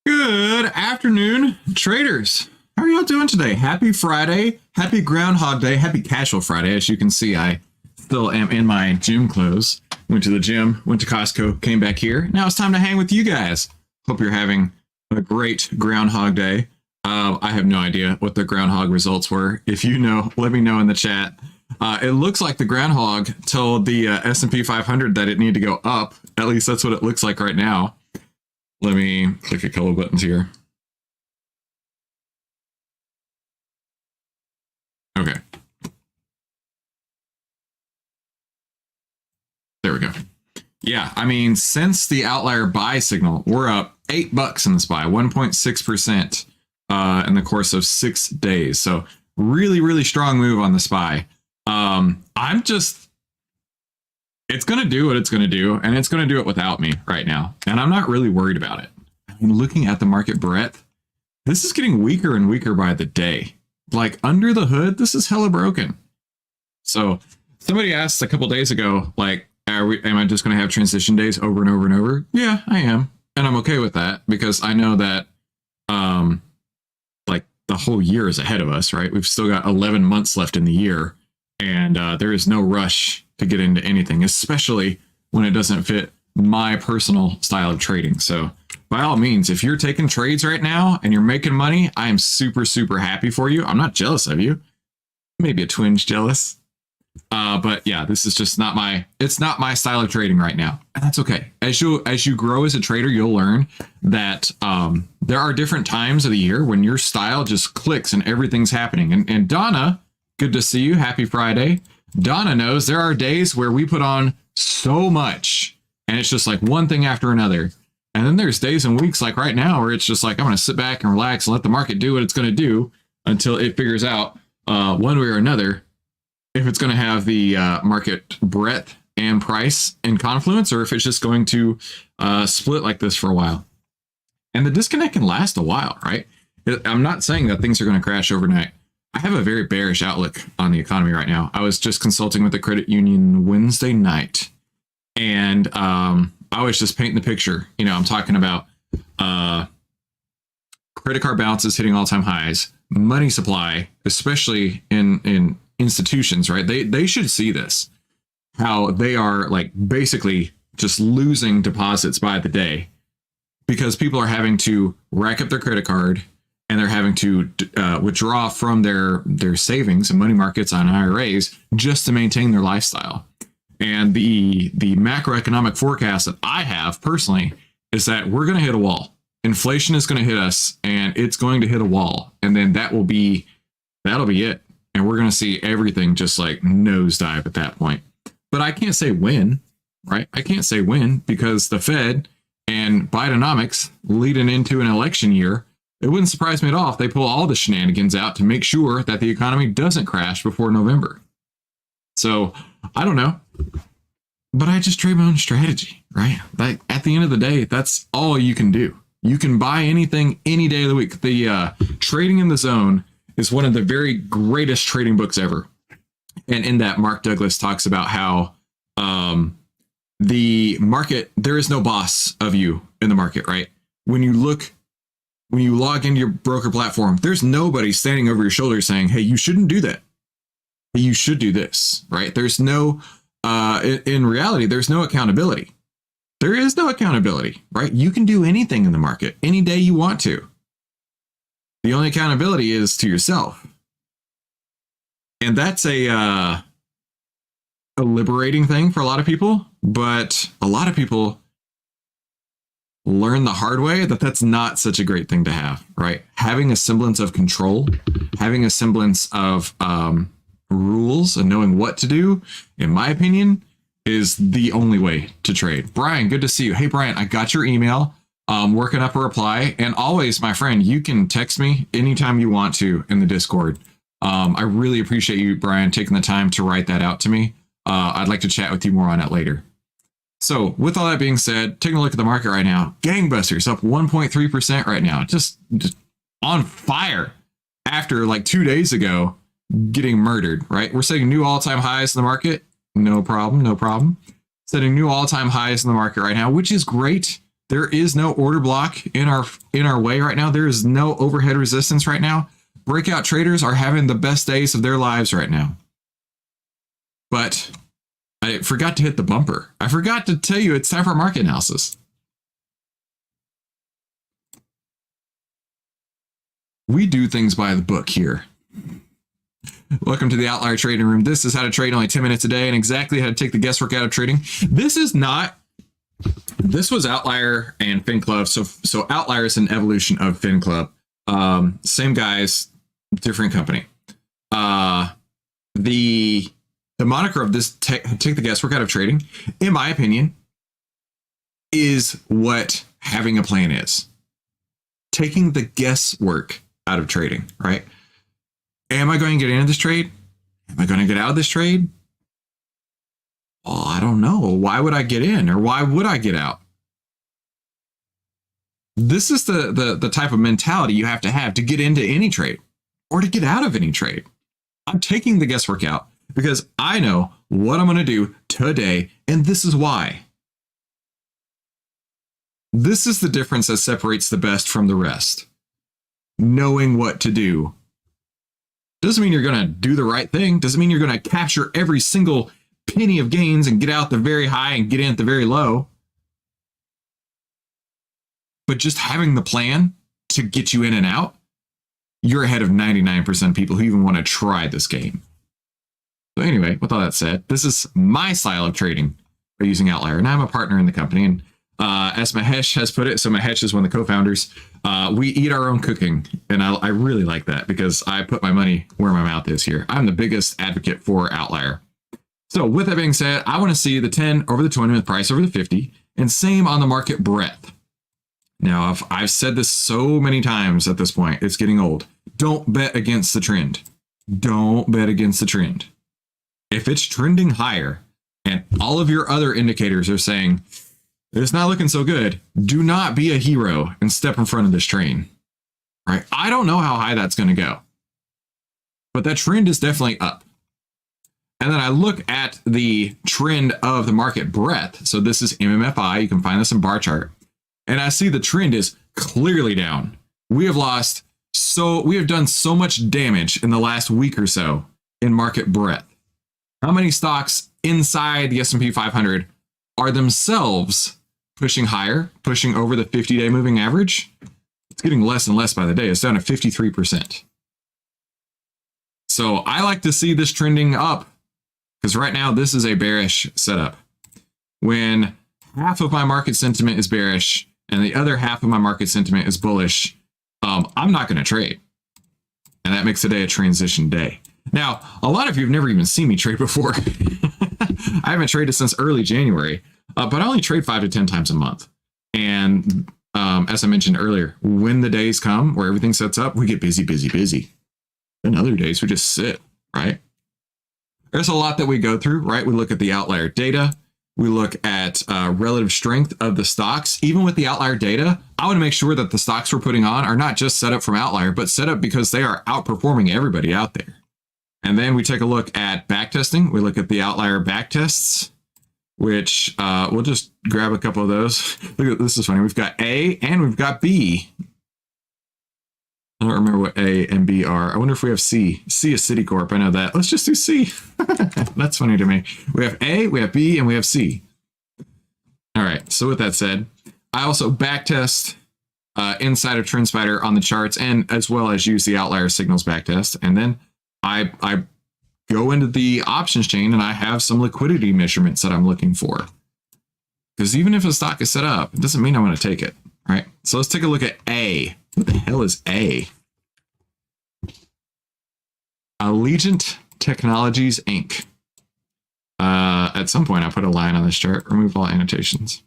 Good afternoon, traders. How are y'all doing today? Happy Friday, happy Groundhog Day, happy Casual Friday. As you can see, I still am in my gym clothes. Went to the gym, went to Costco, came back here. Now it's time to hang with you guys. Hope you're having a great Groundhog Day. I have no idea what the Groundhog results were. If you know, let me know in the chat. It looks like the Groundhog told the S&P 500 that it needed to go up. At least that's what it looks like right now. Let me click a couple of buttons here. Okay. There we go. Yeah, I mean, since the outlier buy signal, we're up $8 in the SPY, 1.6% in the course of 6 days. So really, really strong move on the SPY. It's going to do what it's going to do, and it's going to do it without me right now. And I'm not really worried about it. I mean, looking at the market breadth, this is getting weaker and weaker by the day. Like, under the hood, this is hella broken. So somebody asked a couple days ago, like, am I just going to have transition days over and over and over? Yeah, I am. And I'm okay with that because I know that, like, the whole year is ahead of us, right? We've still got 11 months left in the year, and there is no rush to get into anything, especially when it doesn't fit my personal style of trading. So by all means, if you're taking trades right now and you're making money, I am super, super happy for you. I'm not jealous of you. Maybe a twinge jealous. But yeah, this is just not it's not my style of trading right now. And that's okay. As you grow as a trader, you'll learn that there are different times of the year when your style just clicks and everything's happening. And Donna, good to see you. Happy Friday. Donna knows there are days where we put on so much and it's just like one thing after another. And then there's days and weeks like right now where it's just like, I'm going to sit back and relax and let the market do what it's going to do until it figures out one way or another if it's going to have the market breadth and price in confluence, or if it's just going to split like this for a while. And the disconnect can last a while, right? I'm not saying that things are going to crash overnight. I have a very bearish outlook on the economy right now. I was just consulting with the credit union Wednesday night, and I was just painting the picture. You know, I'm talking about credit card balances hitting all-time highs, money supply, especially in institutions, right? They should see this, how they are like basically just losing deposits by the day because people are having to rack up their credit card and they're having to withdraw from their savings and money markets on IRAs just to maintain their lifestyle. And the macroeconomic forecast that I have personally is that we're going to hit a wall. Inflation is going to hit us, and it's going to hit a wall, and then that'll be it. And we're going to see everything just like nosedive at that point. But I can't say when, right? I can't say when because the Fed and Bidenomics leading into an election year. It wouldn't surprise me at all if they pull all the shenanigans out to make sure that the economy doesn't crash before November. So I don't know, but I just trade my own strategy, right? Like at the end of the day, that's all you can do. You can buy anything any day of the week. The Trading in the Zone is one of the very greatest trading books ever. And in that, Mark Douglas talks about how the market, there is no boss of you in the market, right? When you log into your broker platform, there's nobody standing over your shoulder saying, hey, you shouldn't do that. You should do this, right? There's no, in reality, there's no accountability. There is no accountability, right? You can do anything in the market any day you want to. The only accountability is to yourself. And that's a liberating thing for a lot of people, but a lot of people learn the hard way that that's not such a great thing to have, right? Having a semblance of control, having a semblance of rules and knowing what to do, in my opinion, is the only way to trade. Brian, good to see you. Hey, Brian, I got your email. Working up a reply. And always, my friend, you can text me anytime you want to in the Discord. I really appreciate you, Brian, taking the time to write that out to me. I'd like to chat with you more on it later. So with all that being said, taking a look at the market right now, gangbusters up 1.3% right now, just on fire after like 2 days ago getting murdered, right? We're setting new all-time highs in the market. No problem. Setting new all-time highs in the market right now, which is great. There is no order block in our way right now. There is no overhead resistance right now. Breakout traders are having the best days of their lives right now. But I forgot to hit the bumper. I forgot to tell you it's time for market analysis. We do things by the book here. Welcome to the Outlier Trading Room. This is how to trade only 10 minutes a day and exactly how to take the guesswork out of trading. This was OVTLYR and FinClub. So OVTLYR is an evolution of FinClub. Same guys, different company. The moniker of this take the guesswork out of trading, in my opinion, is what having a plan is. Taking the guesswork out of trading, right? Am I going to get into this trade? Am I going to get out of this trade? Well, I don't know. Why would I get in, or why would I get out? This is the type of mentality you have to get into any trade or to get out of any trade. I'm taking the guesswork out because I know what I'm going to do today, and this is why. This is the difference that separates the best from the rest. Knowing what to do. Doesn't mean you're going to do the right thing. Doesn't mean you're going to capture every single penny of gains and get out the very high and get in at the very low. But just having the plan to get you in and out, you're ahead of 99% of people who even want to try this game. So anyway, with all that said, this is my style of trading by using OVTLYR, and I'm a partner in the company. And as Mahesh has put it, so Mahesh is one of the co-founders, we eat our own cooking. And I really like that because I put my money where my mouth is here. I'm the biggest advocate for OVTLYR. So with that being said, I want to see the 10 over the 20 with price over the 50, and same on the market breadth. Now, I've said this so many times at this point, it's getting old. Don't bet against the trend. Don't bet against the trend. If it's trending higher and all of your other indicators are saying, it's not looking so good, do not be a hero and step in front of this train, right? I don't know how high that's going to go, but that trend is definitely up. And then I look at the trend of the market breadth. So this is MMFI. You can find this in bar chart. And I see the trend is clearly down. We have done so much damage in the last week or so in market breadth. How many stocks inside the S&P 500 are themselves pushing higher, pushing over the 50-day moving average? It's getting less and less by the day. It's down to 53%. So I like to see this trending up because right now this is a bearish setup. When half of my market sentiment is bearish and the other half of my market sentiment is bullish, I'm not going to trade. And that makes today a transition day. Now, a lot of you have never even seen me trade before. I haven't traded since early January, but I only trade 5 to 10 times a month. And as I mentioned earlier, when the days come where everything sets up, we get busy, busy, busy. Then other days we just sit, right? There's a lot that we go through, right? We look at the OVTLYR data. We look at relative strength of the stocks. Even with the OVTLYR data, I want to make sure that the stocks we're putting on are not just set up from OVTLYR, but set up because they are outperforming everybody out there. And then we take a look at backtesting. We look at the OVTLYR backtests, which we'll just grab a couple of those. Look at this is funny. We've got A and we've got B. I don't remember what A and B are. I wonder if we have C. C is Citicorp. I know that. Let's just do C. That's funny to me. We have A, we have B, and we have C. All right. So with that said, I also backtest inside of TrendSpider on the charts, and as well as use the OVTLYR signals backtest. And then I go into the options chain and I have some liquidity measurements that I'm looking for. Because even if a stock is set up, it doesn't mean I'm going to take it, right? So let's take a look at A. What the hell is A? Allegiant Technologies, Inc. At some point, I put a line on this chart. Remove all annotations.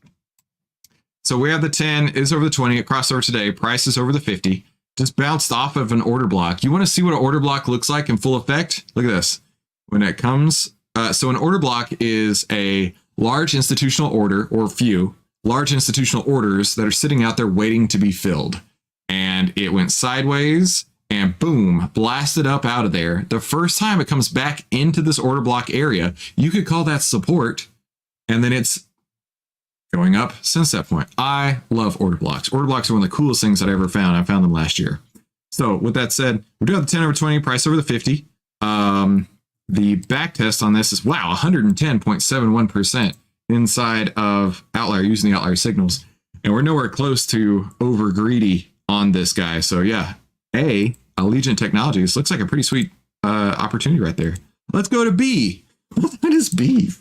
So we have the 10 is over the 20. It crossed over today. Price is over the 50. Just bounced off of an order block. You want to see what an order block looks like in full effect? Look at this. When it comes, so an order block is a large institutional order or few large institutional orders that are sitting out there waiting to be filled. And it went sideways and boom, blasted up out of there. The first time it comes back into this order block area, you could call that support. And then it's going up since that point. I love order blocks. Order blocks are one of the coolest things that I ever found. I found them last year. So with that said, we do have the 10 over 20, price over the 50. The back test on this is, wow, 110.71% inside of OVTLYR using the OVTLYR signals. And we're nowhere close to over greedy on this guy. So yeah, Allegiant Technologies looks like a pretty sweet opportunity right there. Let's go to B. What is B?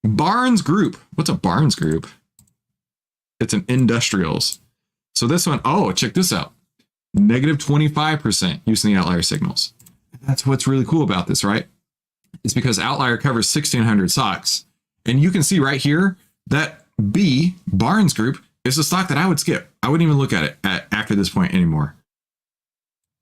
Barnes Group. What's a Barnes Group? It's an industrials. So this one, oh, check this out. Negative 25% using the OVTLYR signals. That's what's really cool about this, right? It's because OVTLYR covers 1,600 stocks. And you can see right here that B, Barnes Group, is a stock that I would skip. I wouldn't even look at it after this point anymore.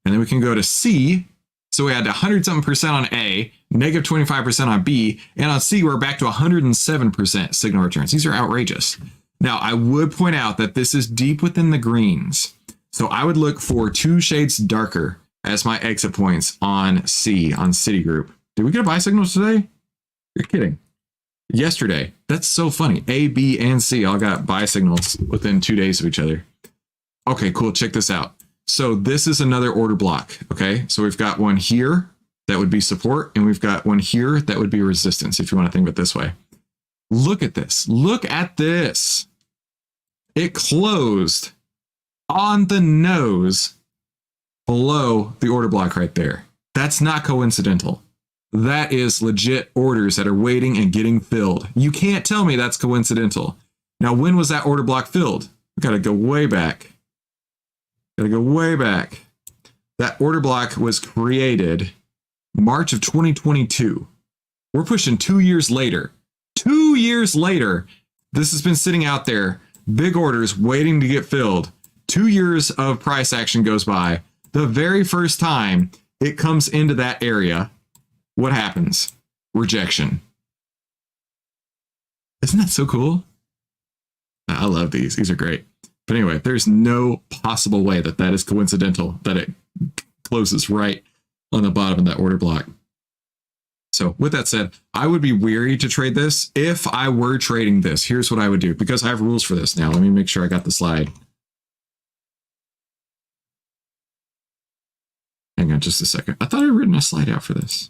And then we can go to C. So we had 100-something% on A, negative 25% on B, and on C, we're back to 107% signal returns. These are outrageous. Now, I would point out that this is deep within the greens. So I would look for 2 shades darker as my exit points on C, on Citigroup. Did we get a buy signals today? You're kidding. Yesterday. That's so funny. A, B, and C all got buy signals within 2 days of each other. Okay, cool. Check this out. So this is another order block. Okay, so we've got one here that would be support, and we've got one here that would be resistance, if you want to think of it this way. Look at this. Look at this. It closed on the nose below the order block right there. That's not coincidental. That is legit orders that are waiting and getting filled. You can't tell me that's coincidental. Now, when was that order block filled? We got to go way back. Gotta go way back. That order block was created March of 2022. We're pushing 2 years later. 2 years later, this has been sitting out there. Big orders waiting to get filled. 2 years of price action goes by. The very first time it comes into that area, what happens? Rejection. Isn't that so cool? I love these. These are great. But anyway, there's no possible way that that is coincidental, that it closes right on the bottom of that order block. So with that said, I would be weary to trade this. If I were trading this, here's what I would do, because I have rules for this now. Let me make sure I got the slide. Hang on just a second. I thought I'd written a slide out for this.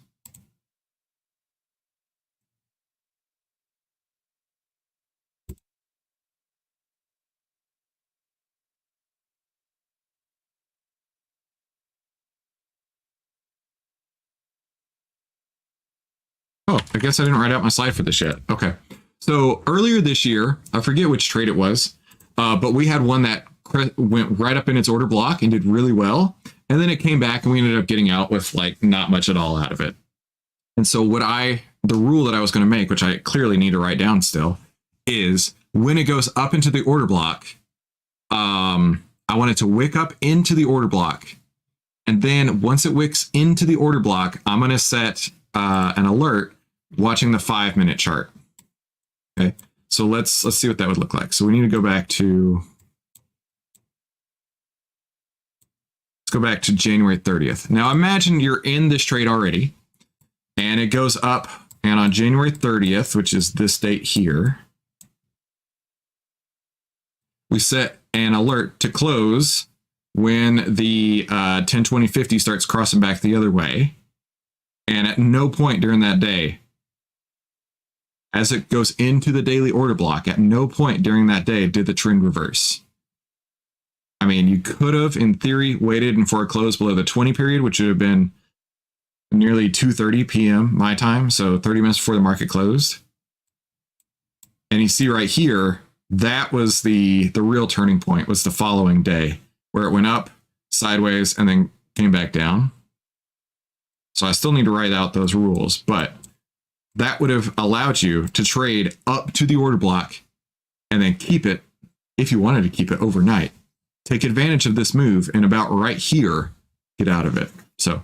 Oh, I guess I didn't write out my slide for this yet. Okay. So earlier this year, I forget which trade it was, but we had one that went right up in its order block and did really well. And then it came back and we ended up getting out with like not much at all out of it. And so the rule that I was going to make, which I clearly need to write down still, is when it goes up into the order block, I want it to wick up into the order block. And then once it wicks into the order block, I'm going to set an alert watching the 5-minute chart. Okay, so let's see what that would look like. So we need to go back to, let's go back to January 30th. Now imagine you're in this trade already and it goes up, and on January 30th, which is this date here, we set an alert to close when the 10-20-50 starts crossing back the other way. And at no point during that day, as it goes into the daily order block, at no point during that day did the trend reverse. I mean, you could have, in theory, waited for a close below the 20 period, which would have been nearly 2:30 p.m. my time, so 30 minutes before the market closed. And you see right here, that was the real turning point, was the following day, where it went up, sideways, and then came back down. So I still need to write out those rules, but that would have allowed you to trade up to the order block and then keep it, if you wanted to keep it overnight. Take advantage of this move and about right here, get out of it. So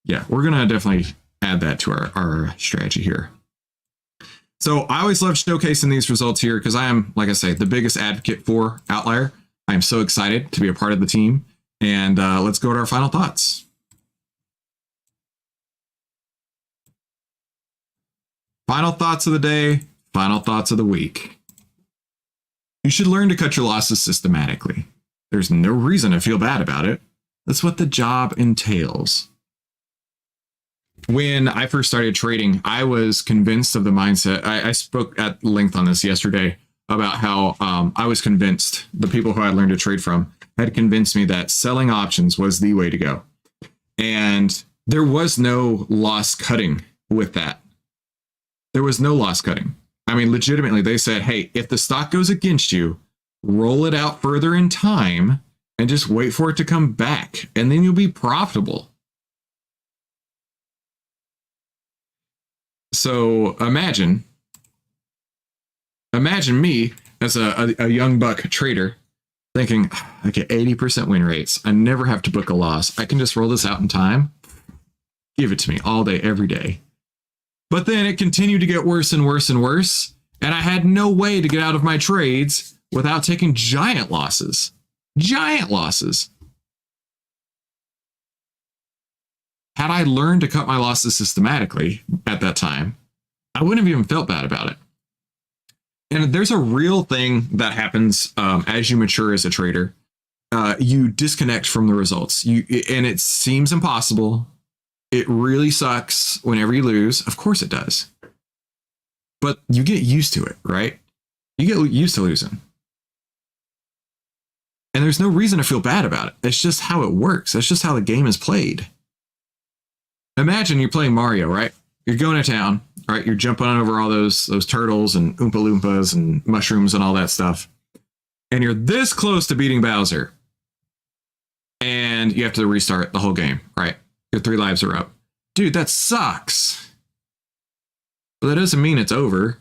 yeah, we're going to definitely add that to our strategy here. So I always love showcasing these results here because I am, like I say, the biggest advocate for OVTLYR. I'm so excited to be a part of the team. And let's go to our final thoughts. Final thoughts of the day. Final thoughts of the week. You should learn to cut your losses systematically. There's no reason to feel bad about it. That's what the job entails. When I first started trading, I was convinced of the mindset. I spoke at length on this yesterday about how I was convinced the people who I learned to trade from had convinced me that selling options was the way to go. And there was no loss cutting with that. There was no loss cutting. I mean, legitimately, they said, hey, if the stock goes against you, roll it out further in time and just wait for it to come back, and then you'll be profitable. So imagine me as a young buck trader thinking, I get 80% win rates. I never have to book a loss. I can just roll this out in time. Give it to me all day, every day. But then it continued to get worse and worse and worse. And I had no way to get out of my trades without taking giant losses. Giant losses. Had I learned to cut my losses systematically at that time, I wouldn't have even felt bad about it. And there's a real thing that happens as you mature as a trader. You disconnect from the results. And it seems impossible. It really sucks whenever you lose. Of course it does. But you get used to it, right? You get used to losing. And there's no reason to feel bad about it. It's just how it works. That's just how the game is played. Imagine you're playing Mario, right? You're going to town, right? You're jumping over all those turtles and Oompa Loompas and mushrooms and all that stuff. And you're this close to beating Bowser. And you have to restart the whole game, right? Your 3 lives are up. Dude, that sucks. But that doesn't mean it's over.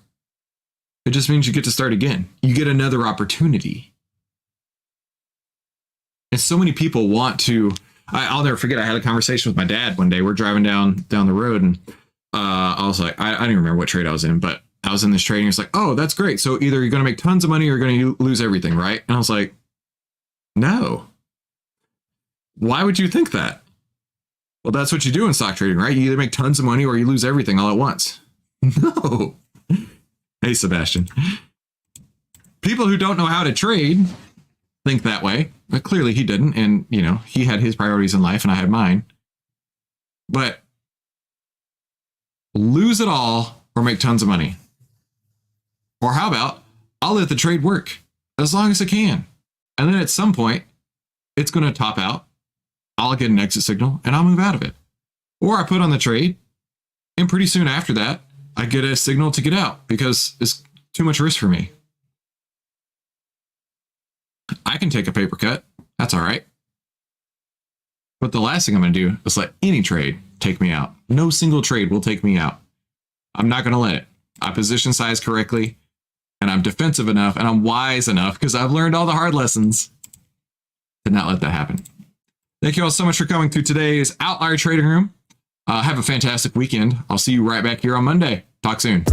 It just means you get to start again. You get another opportunity. And so many people want to... I'll never forget, I had a conversation with my dad one day. We're driving down the road, and I was like, I don't even remember what trade I was in, but I was in this trade, and he was like, oh, that's great. So either you're going to make tons of money or you're going to lose everything, right? And I was like, no. Why would you think that? Well, that's what you do in stock trading, right? You either make tons of money or you lose everything all at once. No. Hey, Sebastian. People who don't know how to trade think that way, but clearly he didn't. And, you know, he had his priorities in life and I had mine. But lose it all or make tons of money. Or how about, I'll let the trade work as long as it can. And then at some point, it's going to top out. I'll get an exit signal and I'll move out of it. Or I put on the trade, and pretty soon after that, I get a signal to get out because it's too much risk for me. I can take a paper cut. That's all right. But the last thing I'm going to do is let any trade take me out. No single trade will take me out. I'm not going to let it. I position size correctly, and I'm defensive enough, and I'm wise enough because I've learned all the hard lessons to not let that happen. Thank you all so much for coming through today's OVTLYR Trading Room. Have a fantastic weekend. I'll see you right back here on Monday. Talk soon.